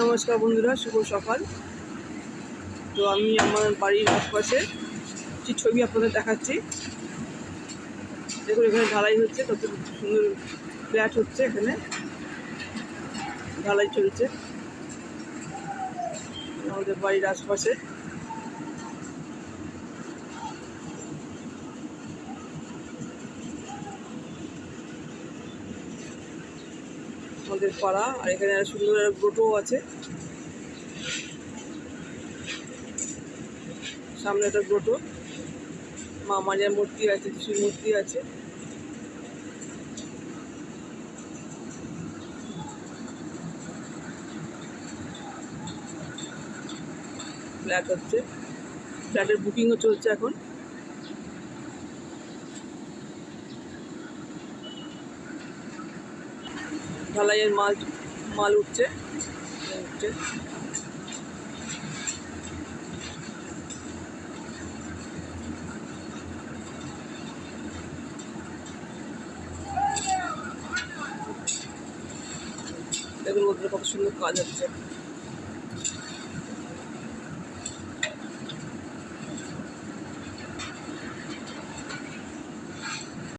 নমস্কার বন্ধুরা, শুভ সকাল। তো আমি আমার বাড়ির আশপাশে কিছু ছবি আপনাদের দেখাচ্ছি। দেখুন, এখানে ঢালাই হচ্ছে, কত সুন্দর ফ্ল্যাট হচ্ছে, এখানে ঢালাই চলছে আমাদের বাড়ির আশপাশে। আমাদের পাড়া, আর এখানে সুন্দর গ্রোটো আছে, সামনে একটা গ্রোটো, মা মারিয়ার মূর্তি আছে, যিশুর মূর্তি আছে। ফ্ল্যাট হচ্ছে, ফ্ল্যাটের বুকিংও চলছে এখন। ঢালাইয়ের মাল উঠছে। দেখুন বন্ধুরা, কত সুন্দর কাজ হচ্ছে।